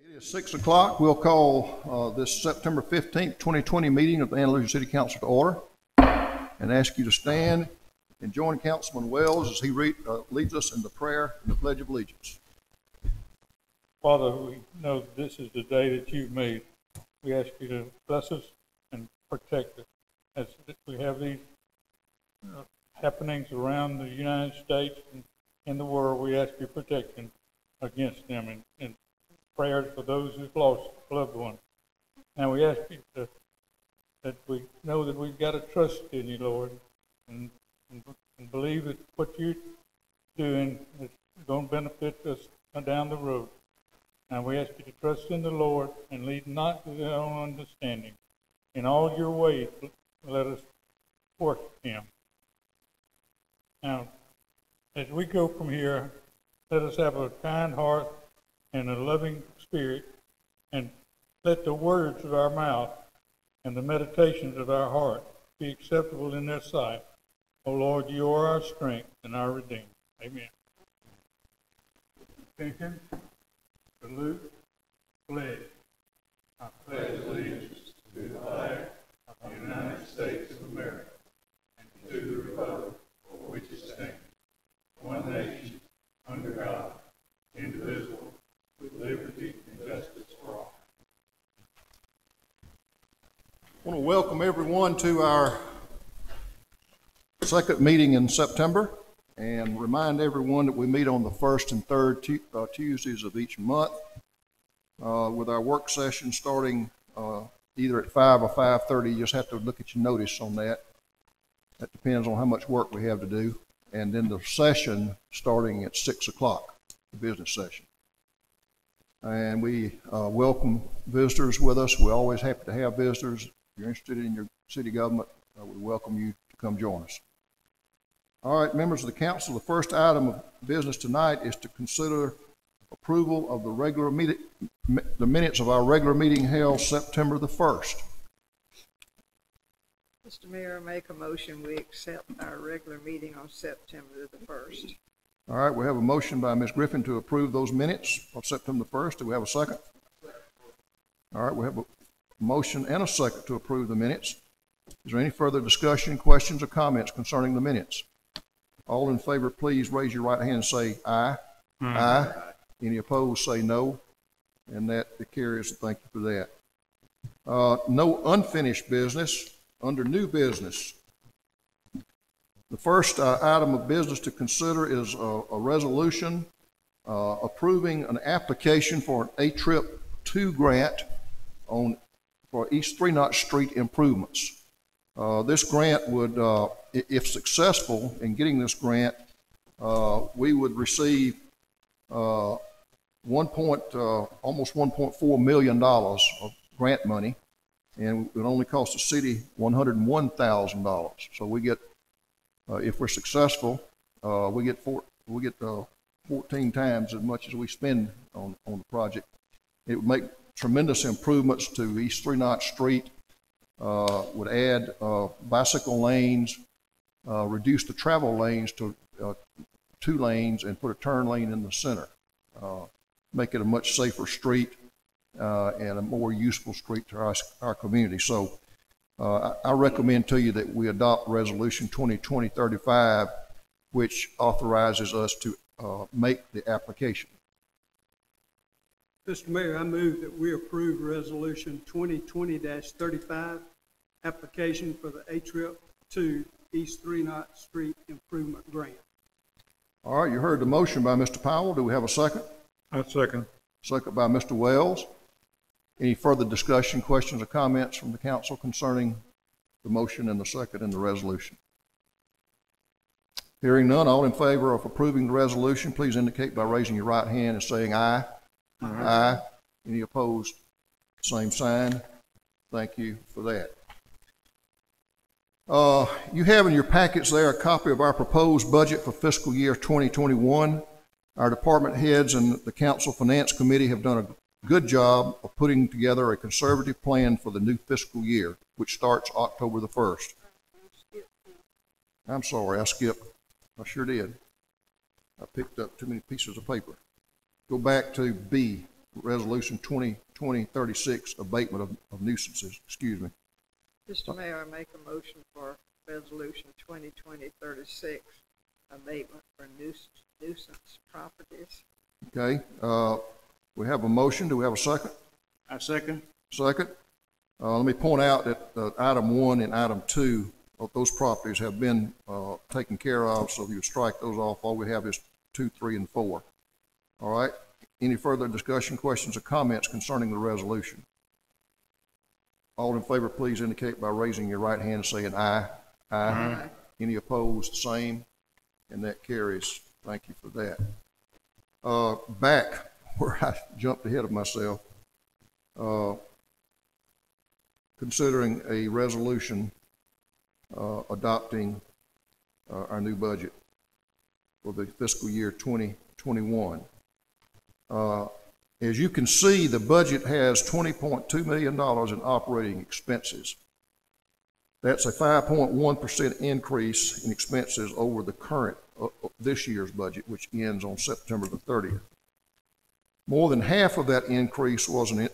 It is 6 o'clock. We'll call this September 15th, 2020 meeting of the Andalusia City Council to order and ask you to stand and join Councilman Wells as he leads us in the prayer and the Pledge of Allegiance. Father, we know this is the day that you've made. We ask you to bless us and protect us. As we have these happenings around the United States and in the world, we ask your protection against them and prayers for those who've lost loved ones. Now we ask you that we know that we've got to trust in you, Lord, and believe that what you're doing is going to benefit us down the road. Now we ask you to trust in the Lord and lead not to their own understanding. In all your ways, let us worship him. Now, as we go from here, let us have a kind heart and a loving spirit, and let the words of our mouth and the meditations of our heart be acceptable in their sight. O Lord, you are our strength and our Redeemer. Amen. Attention. Salute. Pledge. I pledge allegiance to the flag of the United States of America and to the republic for which it stands, one nation, under God, indivisible, with liberty and justice for all. I want to welcome everyone to our second meeting in September and remind everyone that we meet on the first and third Tuesdays of each month with our work session starting either at 5 or 5:30. You just have to look at your notice on that. That depends on how much work we have to do. And then the session starting at 6 o'clock, the business session. And we welcome visitors with us. We're always happy to have visitors. If you're interested in your city government, we welcome you to come join us. All right, members of the council, the first item of business tonight is to consider approval of the minutes of our regular meeting held September the 1st. Mr. Mayor, I make a motion we accept our regular meeting on September the 1st. All right, we have a motion by Ms. Griffin to approve those minutes of September the 1st. Do we have a second? All right, we have a motion and a second to approve the minutes. Is there any further discussion, questions, or comments concerning the minutes? All in favor, please raise your right hand and say aye. Aye. Any opposed, say no. And that carries. Thank you for that. No unfinished business. Under new business, the first item of business to consider is a resolution approving an application for an A-Trip 2 grant for East 3 Knott Street improvements. This grant would, if successful in getting this grant, we would receive almost $1.4 million of grant money, and it would only cost the city $101,000. So we get, if we're successful, we get 14 times as much as we spend on the project. It would make tremendous improvements to East 3 Knott Street. Would add bicycle lanes, reduce the travel lanes to 2 lanes, and put a turn lane in the center. Make it a much safer street and a more useful street to our community. So I recommend to you that we adopt Resolution 2020-35, which authorizes us to make the application. Mr. Mayor, I move that we approve Resolution 2020-35, application for the A-Trip 2 East 3 Knott Street Improvement Grant. All right, you heard the motion by Mr. Powell. Do we have a second? I second. Second by Mr. Wells. Any further discussion, questions, or comments from the council concerning the motion and the second and the resolution? Hearing none, all in favor of approving the resolution, please indicate by raising your right hand and saying aye. Aye. Any opposed? Same sign. Thank you for that. You have in your packets there a copy of our proposed budget for fiscal year 2021. Our department heads and the Council Finance Committee have done a good job of putting together a conservative plan for the new fiscal year, which starts October the 1st. I'm sorry, I skipped. I sure did. I picked up too many pieces of paper. Go back to B, Resolution 2020-36, abatement of nuisances, excuse me. Mr. Mayor, I make a motion for Resolution 2020-36, abatement for nuisance properties. Okay, we have a motion. Do we have a second? I second. Second. Let me point out that item 1 and item 2 of those properties have been taken care of, so if you strike those off, all we have is 2, 3, and 4. All right. Any further discussion, questions, or comments concerning the resolution? All in favor, please indicate by raising your right hand and saying aye. Aye. Any opposed, same, and that carries. Thank you for that. Back where I jumped ahead of myself, considering a resolution adopting our new budget for the fiscal year 2021. As you can see, the budget has $20.2 million in operating expenses. That's a 5.1% increase in expenses over the current, this year's budget, which ends on September the 30th. More than half of that increase was in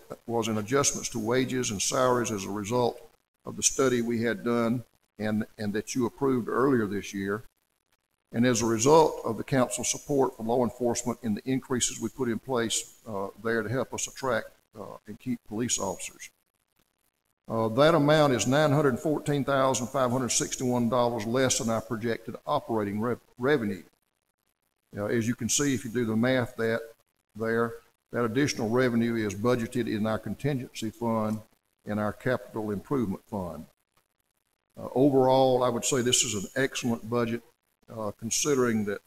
adjustments to wages and salaries as a result of the study we had done and that you approved earlier this year, and as a result of the council's support for law enforcement and the increases we put in place there to help us attract and keep police officers. That amount is $914,561 less than our projected operating revenue. As you can see, if you do the math that additional revenue is budgeted in our contingency fund and our capital improvement fund. Overall, I would say this is an excellent budget, considering that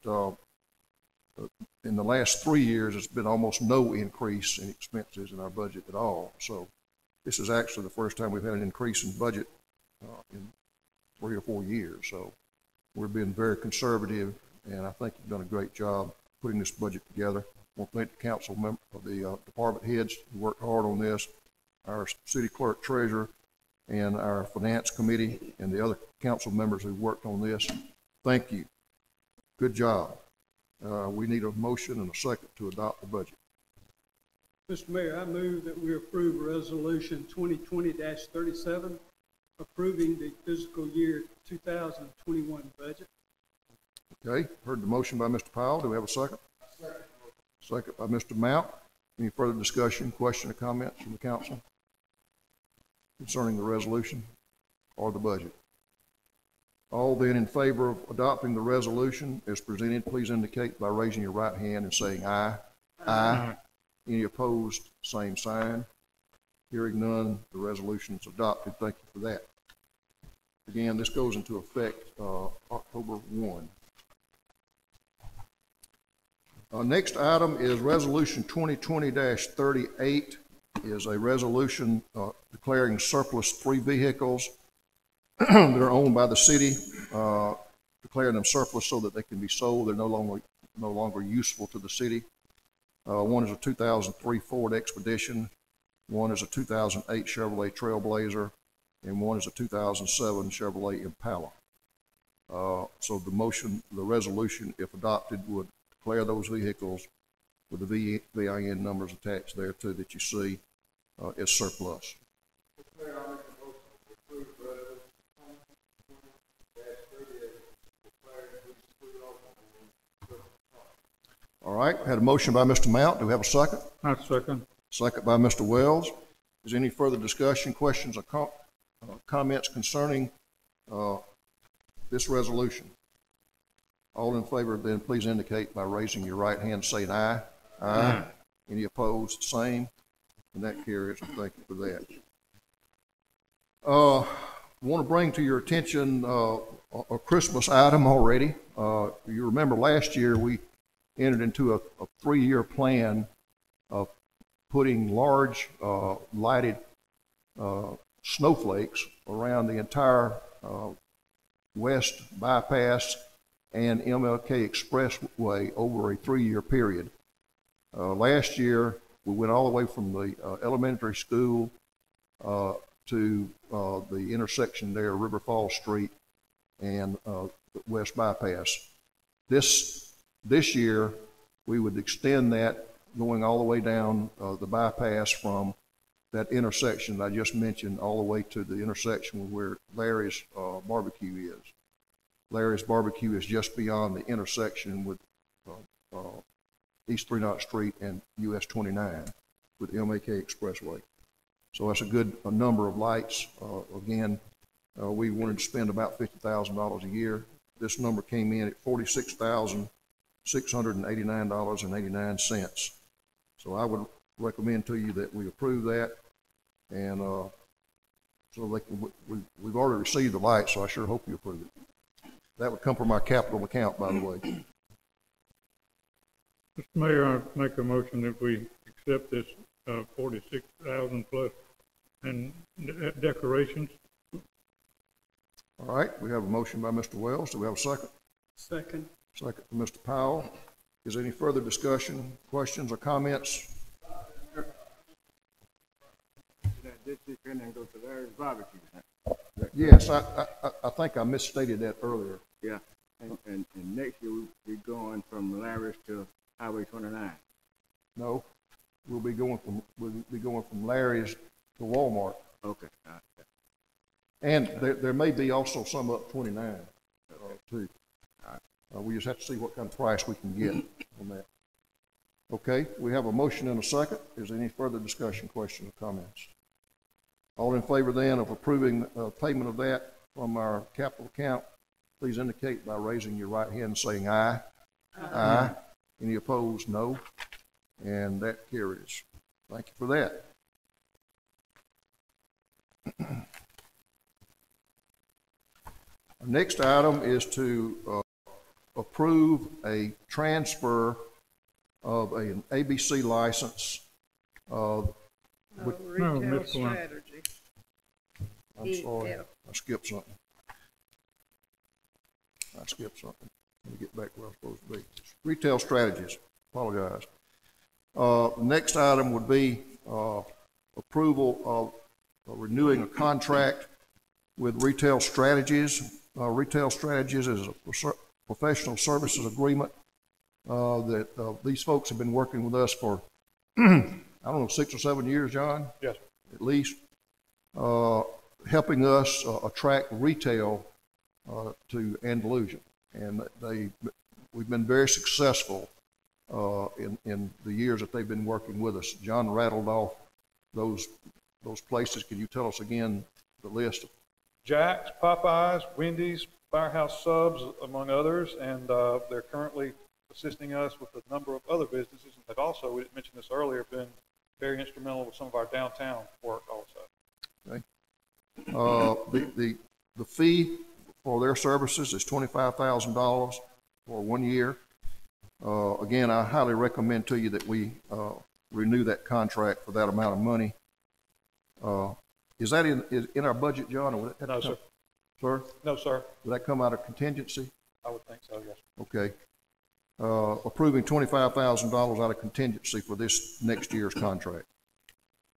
in the last 3 years, it's been almost no increase in expenses in our budget at all. So this is actually the first time we've had an increase in budget in 3 or 4 years. So we're being very conservative, and I think you've done a great job putting this budget together. I want to thank the council member, the department heads who worked hard on this, our city clerk treasurer, and our finance committee, and the other council members who worked on this. Thank you. Good job. We need a motion and a second to adopt the budget. Mr. Mayor, I move that we approve Resolution 2020-37, approving the fiscal year 2021 budget. Okay, heard the motion by Mr. Powell. Do we have a second? Second by Mr. Mount. Any further discussion, question, or comments from the council concerning the resolution or the budget? All then in favor of adopting the resolution as presented, please indicate by raising your right hand and saying aye. Aye. Any opposed, same sign. Hearing none, the resolution is adopted. Thank you for that. Again, this goes into effect October 1. Next item is Resolution 2020-38, is a resolution declaring surplus 3 vehicles that are owned by the city, declaring them surplus so that they can be sold. They're no longer useful to the city. One is a 2003 Ford Expedition, one is a 2008 Chevrolet Trailblazer, and one is a 2007 Chevrolet Impala. So the resolution, if adopted, would declare those vehicles with the VIN numbers attached there too that you see as surplus. All right, had a motion by Mr. Mount. Do we have a second? I second. Second by Mr. Wells. Is there any further discussion, questions, or comments concerning this resolution? All in favor, then please indicate by raising your right hand, saying aye. Aye. Any opposed, same. And that carries. Thank you for that. I want to bring to your attention a Christmas item already. You remember last year we entered into a 3-year plan of putting large lighted snowflakes around the entire West Bypass and MLK Expressway over a 3-year period. Last year, we went all the way from the elementary school to the intersection there, River Falls Street and West Bypass. This year, we would extend that going all the way down the bypass from that intersection that I just mentioned all the way to the intersection where Larry's barbecue is. Larry's barbecue is just beyond the intersection with East 3 Street and US 29 with the MAK Expressway. So that's a good number of lights. Again, we wanted to spend about $50,000 a year. This number came in at $46,689.89. So I would recommend to you that we approve that. And so they can, we've already received the lights, so I sure hope you approve it. That would come from our capital account, by the way. Mr. Mayor, I make a motion that we accept this 46,000 plus and decorations. All right, we have a motion by Mr. Wells. Do we have a second? Second. Second from Mr. Powell. Is there any further discussion, questions, or comments? Yes, I think I misstated that earlier. Yeah, and next year we're going from Larry's to Highway 29. No, we'll be going from Larry's to Walmart. Okay. And there may be also some up 29 too. We just have to see what kind of price we can get on that. Okay, we have a motion and a second. Is there any further discussion, questions, or comments? All in favor then of approving payment of that from our capital account, please indicate by raising your right hand and saying aye. Aye. Any opposed? No. And that carries. Thank you for that. Our next item is to approve a transfer of an ABC license. Retail strategy. I'm sorry, I skipped something. Let me get back where I'm supposed to be. Retail strategies, apologize. Next item would be approval of renewing a contract with Retail Strategies. Retail Strategies is a professional services agreement that these folks have been working with us for, I don't know, 6 or 7 years, John? Yes. At least, helping us attract retail to Andalusia. And we've been very successful in the years that they've been working with us. John rattled off those places. Can you tell us again the list? Jack's, Popeyes, Wendy's, Firehouse Subs, among others, and they're currently assisting us with a number of other businesses. And they've also, we didn't mention this earlier, been very instrumental with some of our downtown work also. Okay. The fee for their services is $25,000 for 1 year. Again, I highly recommend to you that we renew that contract for that amount of money. Is that in our budget, John? Or would that No, sir. Sir? No, sir. Would that come out of contingency? I would think so, yes. Okay. Approving $25,000 out of contingency for this next year's contract.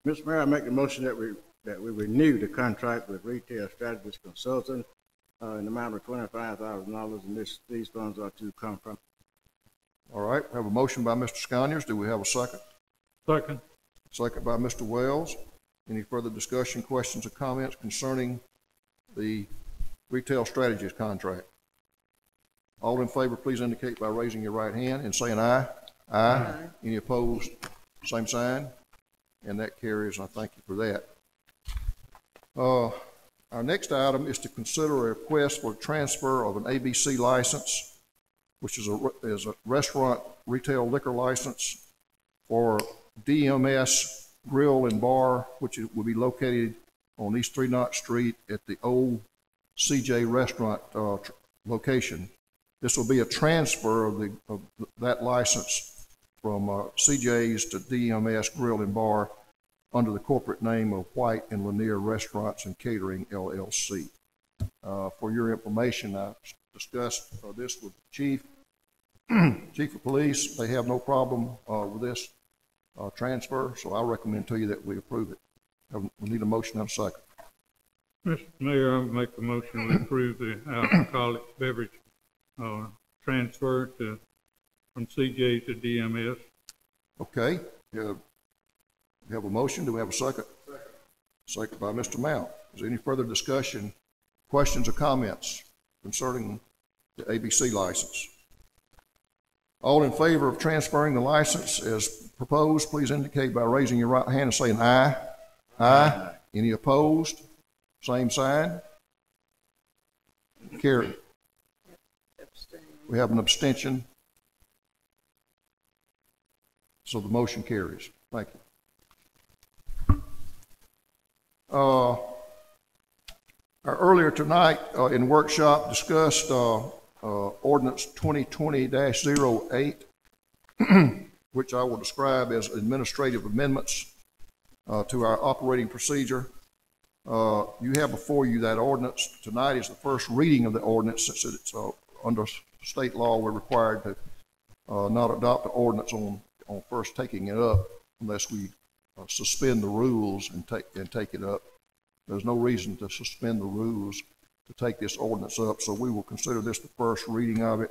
Mr. Mayor, I make the motion that we renew the contract with Retail Strategies Consulting in the amount of $25,000, and these funds are to come from. All right. We have a motion by Mr. Sconiers. Do we have a second? Second. Second by Mr. Wells. Any further discussion, questions, or comments concerning the Retail Strategies contract? All in favor, please indicate by raising your right hand and saying aye. Aye. Any opposed? Same sign. And that carries, and I thank you for that. Our next item is to consider a request for transfer of an ABC license, which is a restaurant retail liquor license for DMS Grill and Bar, which will be located on East 3 Street at the old CJ restaurant location. This will be a transfer of that license from CJ's to DMS Grill and Bar under the corporate name of White and Lanier Restaurants and Catering, LLC. For your information, I discussed this with the Chief of Police. They have no problem with this transfer, so I recommend to you that we approve it. We need a motion and a second. Mr. Mayor, I make a motion to approve the alcoholic beverage transfer from CJ to DMS. Okay, we have a motion. Do we have a second? Second by Mr. Mount. Is there any further discussion, questions, or comments concerning the ABC license? All in favor of transferring the license as proposed, please indicate by raising your right hand and saying aye. Aye. Any opposed? Same sign. Carried. Abstain. We have an abstention. So the motion carries. Thank you. Earlier tonight in workshop discussed ordinance 2020-08, which I will describe as administrative amendments to our operating procedure. You have before you that ordinance. Tonight is the first reading of the ordinance, since it's under state law we're required to not adopt the ordinance on first taking it up unless we suspend the rules and take it up. There's no reason to suspend the rules to take this ordinance up, so we will consider this the first reading of it.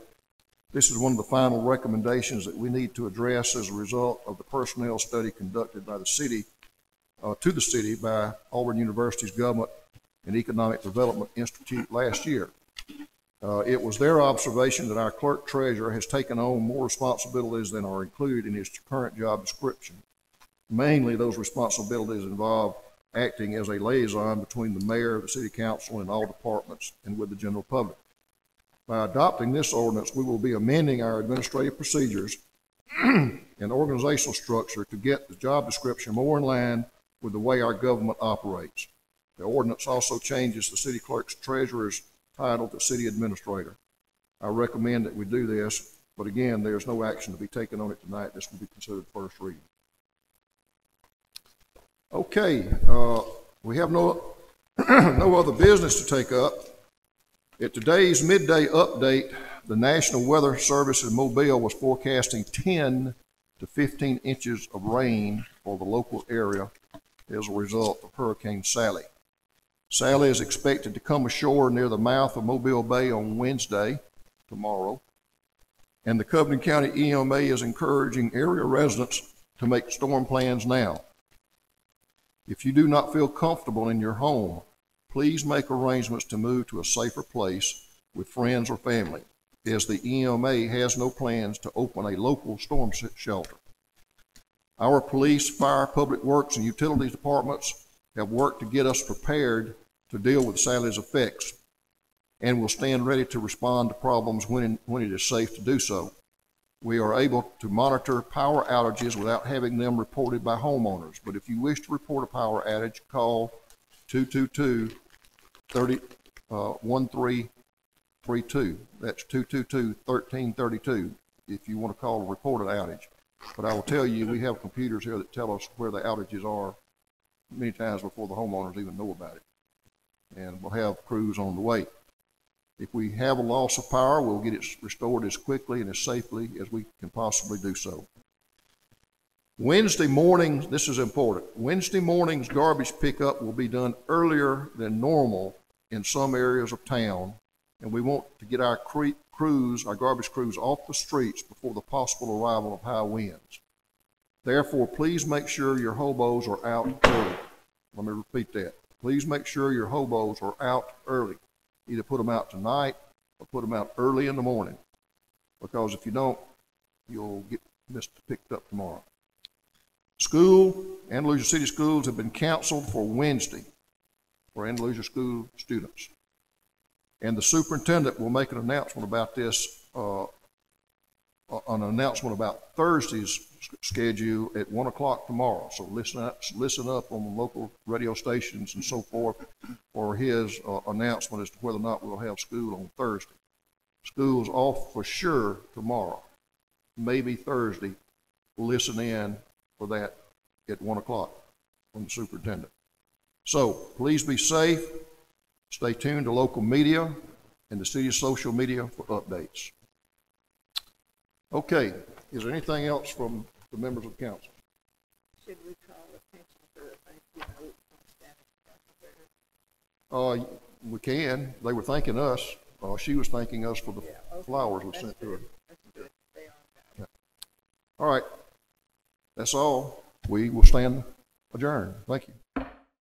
This is one of the final recommendations that we need to address as a result of the personnel study conducted by the city, to the city by Auburn University's Government and Economic Development Institute last year. It was their observation that our clerk treasurer has taken on more responsibilities than are included in his current job description. Mainly, those responsibilities involve acting as a liaison between the mayor, the city council, and all departments, and with the general public. By adopting this ordinance, we will be amending our administrative procedures and organizational structure to get the job description more in line with the way our government operates. The ordinance also changes the city clerk's treasurer's title to city administrator. I recommend that we do this, but again, there's no action to be taken on it tonight. This will be considered first reading. Okay, we have no other business to take up. At today's midday update, the National Weather Service in Mobile was forecasting 10 to 15 inches of rain for the local area as a result of Hurricane Sally. Sally is expected to come ashore near the mouth of Mobile Bay on Wednesday, tomorrow, and the Covenant County EMA is encouraging area residents to make storm plans now. If you do not feel comfortable in your home, please make arrangements to move to a safer place with friends or family, as the EMA has no plans to open a local storm shelter. Our police, fire, public works, and utilities departments have worked to get us prepared to deal with Sally's effects, and will stand ready to respond to problems when it is safe to do so. We are able to monitor power outages without having them reported by homeowners. But if you wish to report a power outage, call 222-1332. That's 222-1332 if you want to call a reported outage. But I will tell you, we have computers here that tell us where the outages are many times before the homeowners even know about it. And we'll have crews on the way. If we have a loss of power, we'll get it restored as quickly and as safely as we can possibly do so. Wednesday mornings, this is important, Wednesday mornings garbage pickup will be done earlier than normal in some areas of town, and we want to get our crews, our garbage crews, off the streets before the possible arrival of high winds. Therefore, please make sure your hobos are out early. Let me repeat that. Please make sure your hobos are out early. Either put them out tonight or put them out early in the morning, because if you don't, you'll get picked up tomorrow. School, Andalusia City Schools have been canceled for Wednesday for Andalusia school students. And the superintendent will make an announcement about this, an announcement about Thursday's schedule at 1 o'clock tomorrow. So listen up on the local radio stations and so forth for his announcement as to whether or not we'll have school on Thursday. School's off for sure tomorrow, maybe Thursday. Listen in for that at 1 o'clock from the superintendent. So please be safe. Stay tuned to local media and the city's social media for updates. Okay, is there anything else from the members of council? Should we call attention to the thank you note from staff? We can. They were thanking us. She was thanking us for the flowers we sent to her. That's good. They are. Yeah. All right. That's all. We will stand adjourned. Thank you.